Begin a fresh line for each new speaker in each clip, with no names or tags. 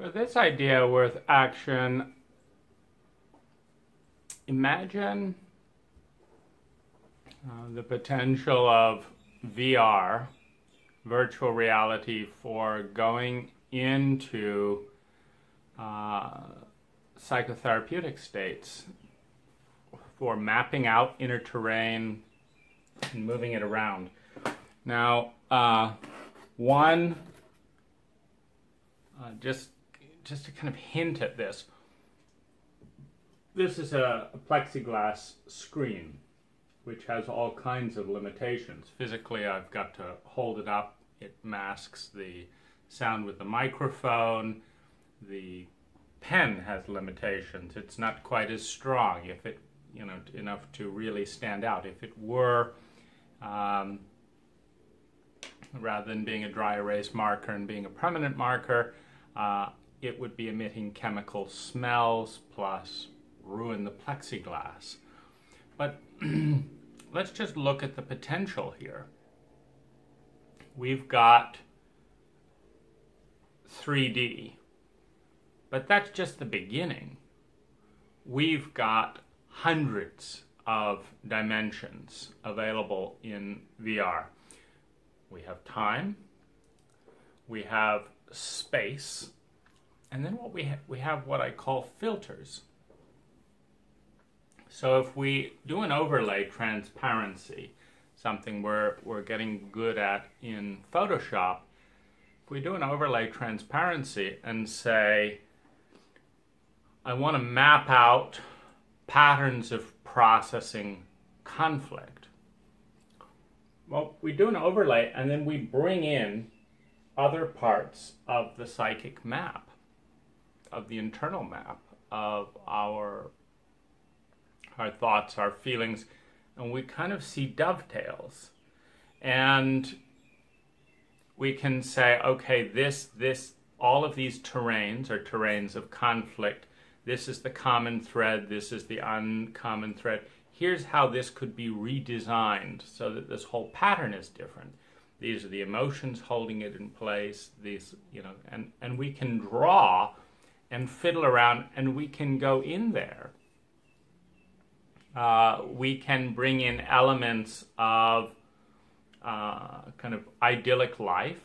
For this idea with action, imagine the potential of VR, virtual reality, for going into psychotherapeutic states, for mapping out inner terrain and moving it around. Now, just to kind of hint at this, this is a plexiglass screen which has all kinds of limitations. Physically, I've got to hold it up. It masks the sound with the microphone. The pen has limitations. It's not quite as strong, if it, enough to really stand out. If it were, rather than being a dry erase marker and being a permanent marker, it would be emitting chemical smells plus ruin the plexiglass. But let's just look at the potential here. We've got 3D, but that's just the beginning. We've got hundreds of dimensions available in VR. We have time, we have space, and then we have what I call filters. So if we do an overlay transparency, something we're getting good at in Photoshop, if we do an overlay transparency and say, I want to map out patterns of processing conflict. Well, we do an overlay and then we bring in other parts of the psychic map, of the internal map of our thoughts, our feelings, and we kind of see dovetails. And we can say, okay, all of these terrains are terrains of conflict. This is the common thread, this is the uncommon thread. Here's how this could be redesigned so that this whole pattern is different. These are the emotions holding it in place, and we can draw and fiddle around, and we can go in there. We can bring in elements of kind of idyllic life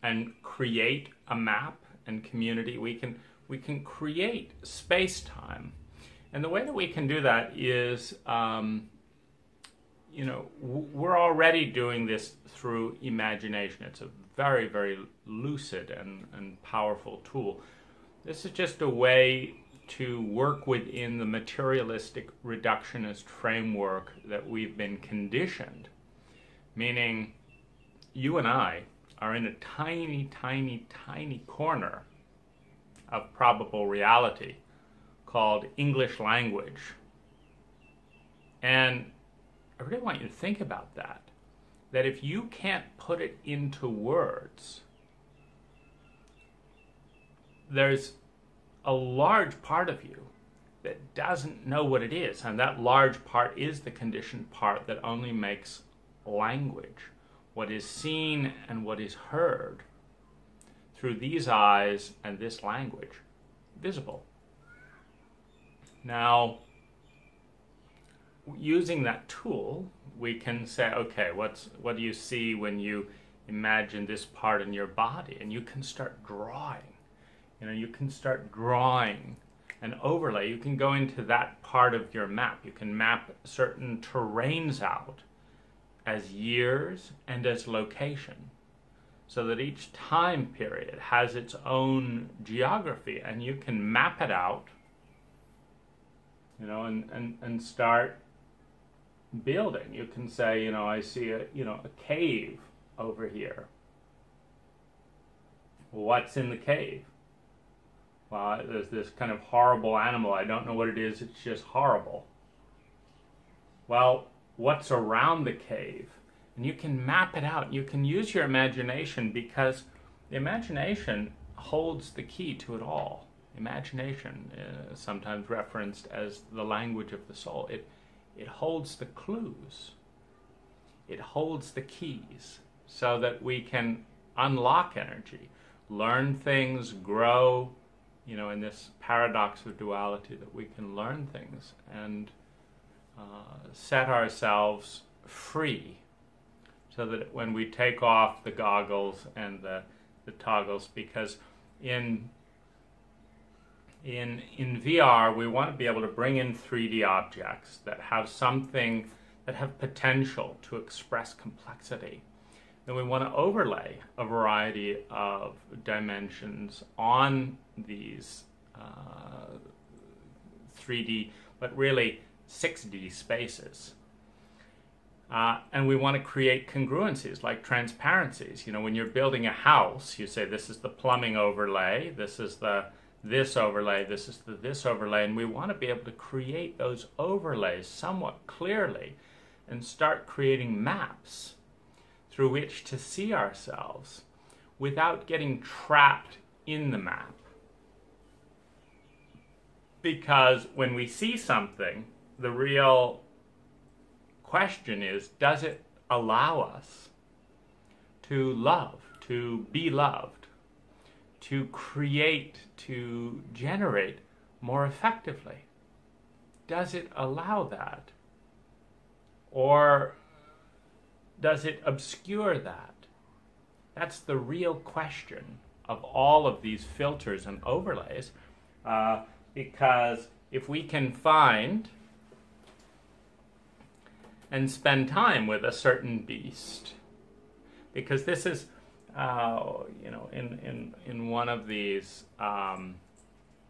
and create a map and community. We can create space-time. And the way that we can do that is, we're already doing this through imagination. It's a very, very lucid and powerful tool. This is just a way to work within the materialistic reductionist framework that we've been conditioned. Meaning, you and I are in a tiny, tiny, tiny corner of probable reality called English language. And I really want you to think about that. That if you can't put it into words, there's a large part of you that doesn't know what it is, and that large part is the conditioned part that only makes language, what is seen and what is heard through these eyes and this language, visible. Now, using that tool, we can say, okay, what do you see when you imagine this part in your body? And you can start drawing. You can start drawing an overlay. You can go into that part of your map. You can map certain terrains out as years and as location, so that each time period has its own geography, and you can map it out, and start building. You can say, I see a cave over here. What's in the cave? Well, there's this kind of horrible animal. I don't know what it is. It's just horrible. Well, what's around the cave? And you can map it out. You can use your imagination, because the imagination holds the key to it all. Imagination is sometimes referenced as the language of the soul. It holds the clues. It holds the keys so that we can unlock energy. learn things, grow, in this paradox of duality, that we can learn things and set ourselves free, so that when we take off the goggles and the toggles, because in VR we want to be able to bring in 3D objects that have something, that have potential to express complexity. Then we want to overlay a variety of dimensions on these 3D, but really 6D spaces. And we want to create congruencies, like transparencies. When you're building a house, you say this is the plumbing overlay, this is this overlay, this is this overlay, and we want to be able to create those overlays somewhat clearly and start creating maps through which to see ourselves without getting trapped in the map. Because when we see something, the real question is, does it allow us to love, to be loved, to create, to generate more effectively? Does it allow that? Or does it obscure that? That's the real question of all of these filters and overlays, because if we can find and spend time with a certain beast, because this is, in one of these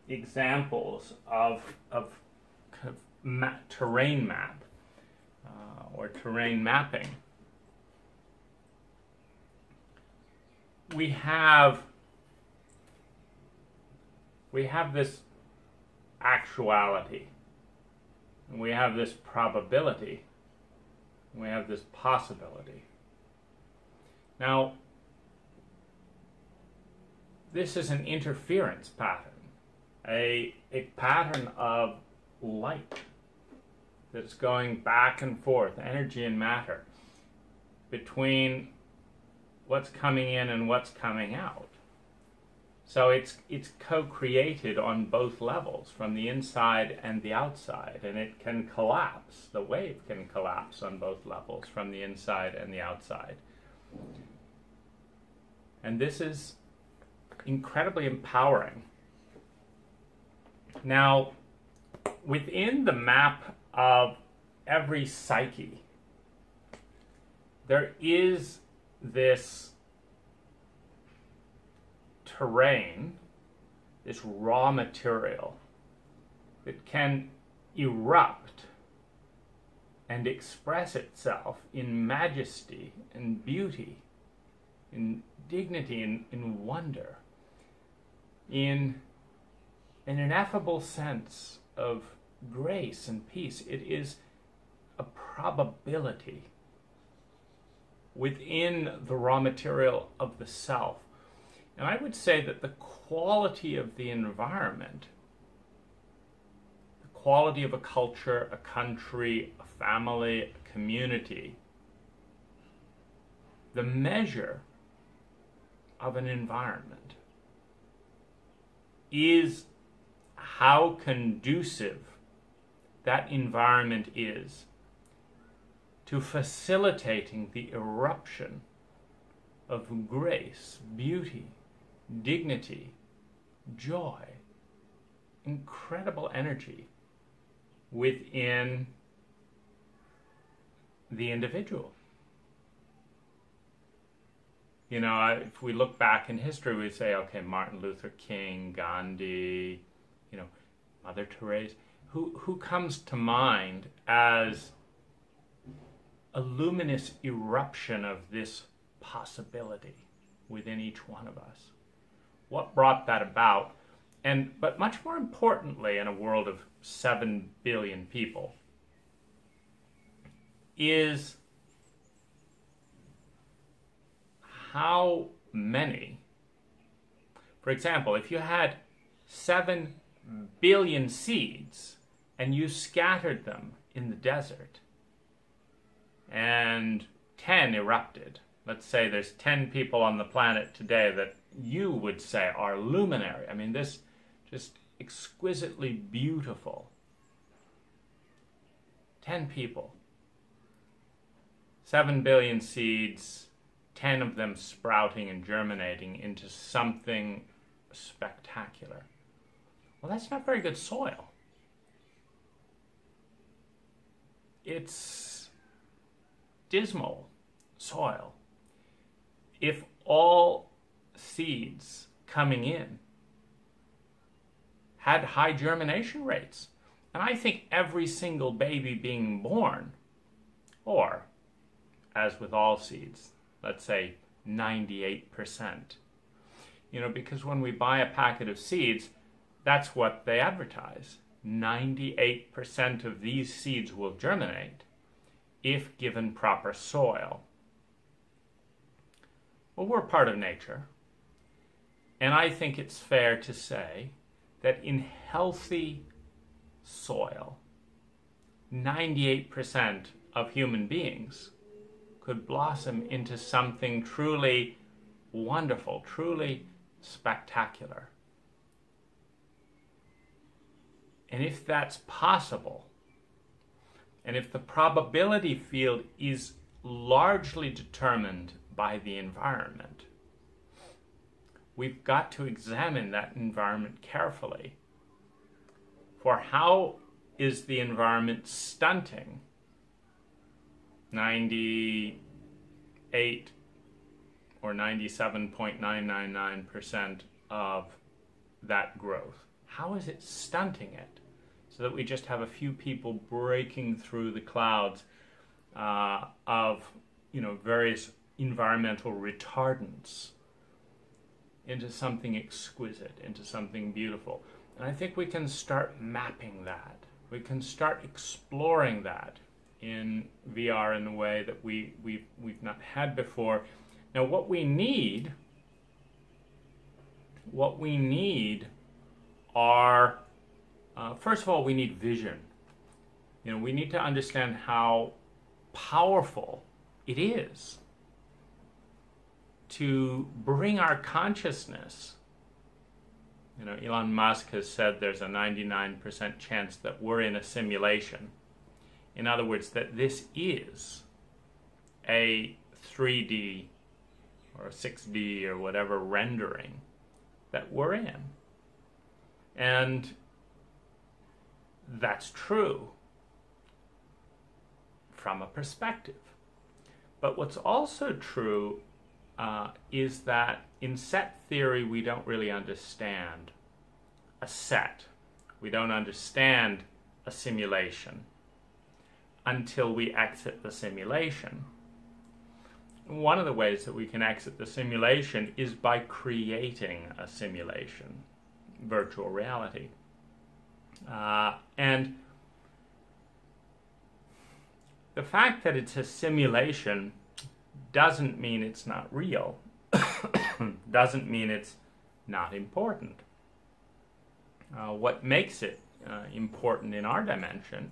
examples of terrain map or terrain mapping, we have this actuality, and we have this probability, and we have this possibility. Now, this is an interference pattern, a pattern of light that's going back and forth, energy and matter, between what's coming in and what's coming out. So it's co-created on both levels, from the inside and the outside, and it can collapse. The wave can collapse on both levels, from the inside and the outside. And this is incredibly empowering. Now, within the map of every psyche, there is this terrain, this raw material that can erupt and express itself in majesty and beauty, in dignity and in wonder, in an ineffable sense of grace and peace. It is a probability within the raw material of the self. And I would say that the quality of the environment, the quality of a culture, a country, a family, a community, the measure of an environment is how conducive that environment is to facilitating the eruption of grace, beauty, dignity, joy, incredible energy within the individual. You know, if we look back in history, we say, okay, Martin Luther King, Gandhi, Mother Teresa. Who comes to mind as a luminous eruption of this possibility within each one of us? What brought that about? But much more importantly, in a world of 7 billion people, is how many, for example, if you had 7 billion seeds and you scattered them in the desert and 10 erupted, let's say there's 10 people on the planet today that you would say are luminary. I mean, this just exquisitely beautiful. 10 people. 7 billion seeds, 10 of them sprouting and germinating into something spectacular. Well, that's not very good soil. It's dismal soil. If all seeds coming in had high germination rates, and I think every single baby being born, or as with all seeds, let's say 98%, because when we buy a packet of seeds, that's what they advertise. 98% of these seeds will germinate if given proper soil. Well, we're part of nature, and I think it's fair to say that in healthy soil, 98% of human beings could blossom into something truly wonderful, truly spectacular. And if that's possible, and if the probability field is largely determined by the environment, we've got to examine that environment carefully. For how is the environment stunting 98 or 97.999% of that growth? How is it stunting it so that we just have a few people breaking through the clouds of various environmental retardants into something exquisite, into something beautiful? And I think we can start mapping that. We can start exploring that in VR in a way that we've not had before. Now, what we need are, first of all, we need vision. We need to understand how powerful it is to bring our consciousness. Elon Musk has said there's a 99% chance that we're in a simulation. In other words, that this is a 3D or a 6D or whatever rendering that we're in. And that's true from a perspective. But what's also true is that in set theory, we don't really understand a set. We don't understand a simulation until we exit the simulation. One of the ways that we can exit the simulation is by creating a simulation, virtual reality. And the fact that it's a simulation doesn't mean it's not real, doesn't mean it's not important. What makes it important in our dimension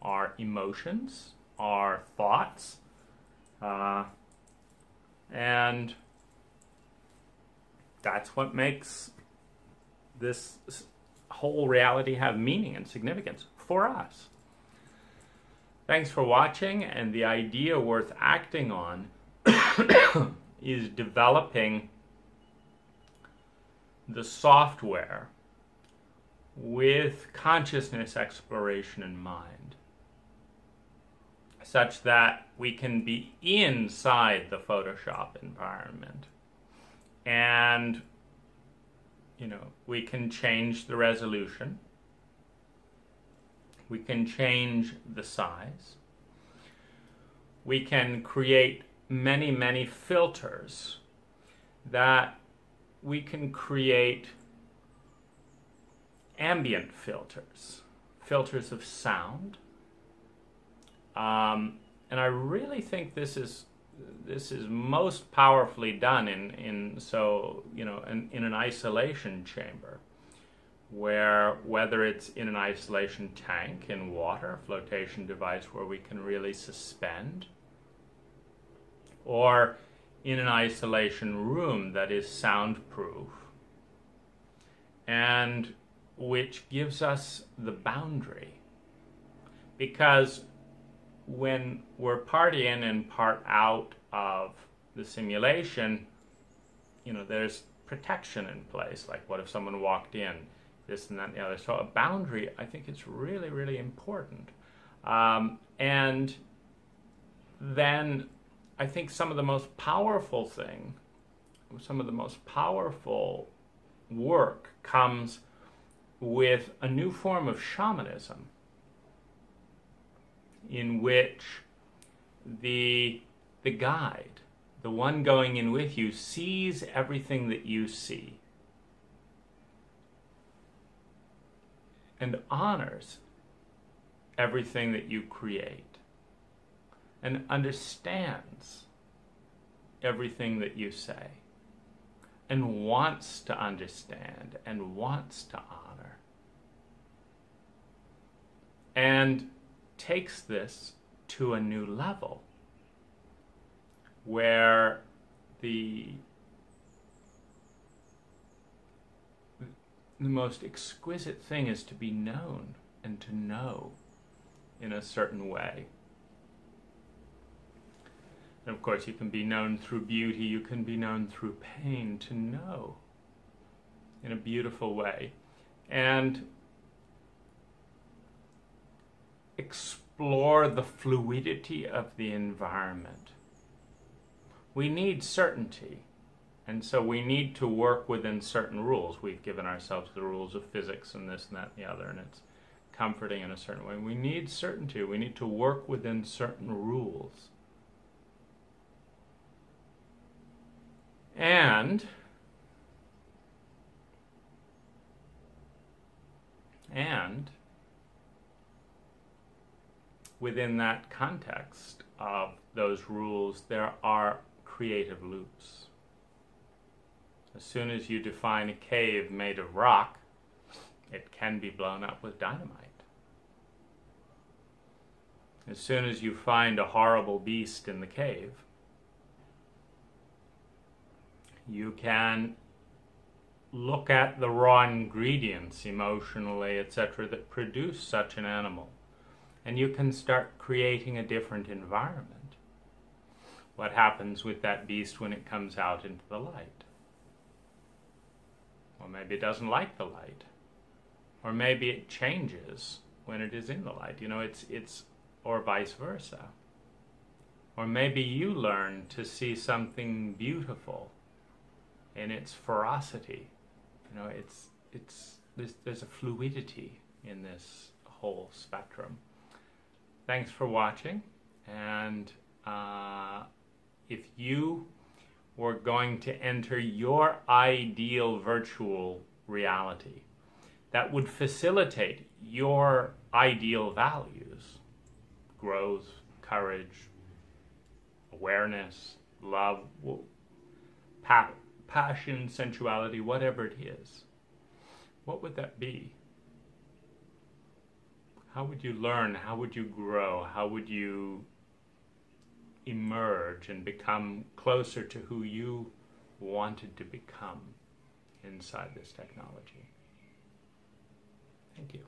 are emotions, are thoughts, and that's what makes this whole reality have meaning and significance for us. Thanks for watching, and the idea worth acting on is developing the software with consciousness exploration in mind, such that we can be inside the Photoshop environment, and we can change the resolution, we can change the size, we can create many filters, that we can create ambient filters, filters of sound. And I really think this is most powerfully done in an isolation chamber, where whether it's in an isolation tank in water, a flotation device where we can really suspend, or in an isolation room that is soundproof, and which gives us the boundary. Because when we're part in and part out of the simulation, there's protection in place. Like, what if someone walked in, this and that and the other? So a boundary, I think, is really, really important. And then I think some of the most powerful work comes with a new form of shamanism, in which the guide, the one going in with you, sees everything that you see and honors everything that you create and understands everything that you say and wants to understand and wants to honor, and takes this to a new level where the most exquisite thing is to be known and to know in a certain way. And of course, you can be known through beauty, you can be known through pain, to know in a beautiful way. And explore the fluidity of the environment. We need certainty, and so we need to work within certain rules. We've given ourselves the rules of physics and this and that and the other, and it's comforting in a certain way. We need certainty. We need to work within certain rules. And within that context of those rules, there are creative loops. As soon as you define a cave made of rock, it can be blown up with dynamite. As soon as you find a horrible beast in the cave, you can look at the raw ingredients emotionally, etc., that produce such an animal, and you can start creating a different environment. What happens with that beast when it comes out into the light? Or maybe it doesn't like the light. Or maybe it changes when it is in the light. It's or vice versa. Or maybe you learn to see something beautiful in its ferocity. There's a fluidity in this whole spectrum. Thanks for watching, and if you were going to enter your ideal virtual reality that would facilitate your ideal values, growth, courage, awareness, love, passion, sensuality, whatever it is, what would that be? How would you learn? How would you grow? How would you emerge and become closer to who you wanted to become inside this technology? Thank you.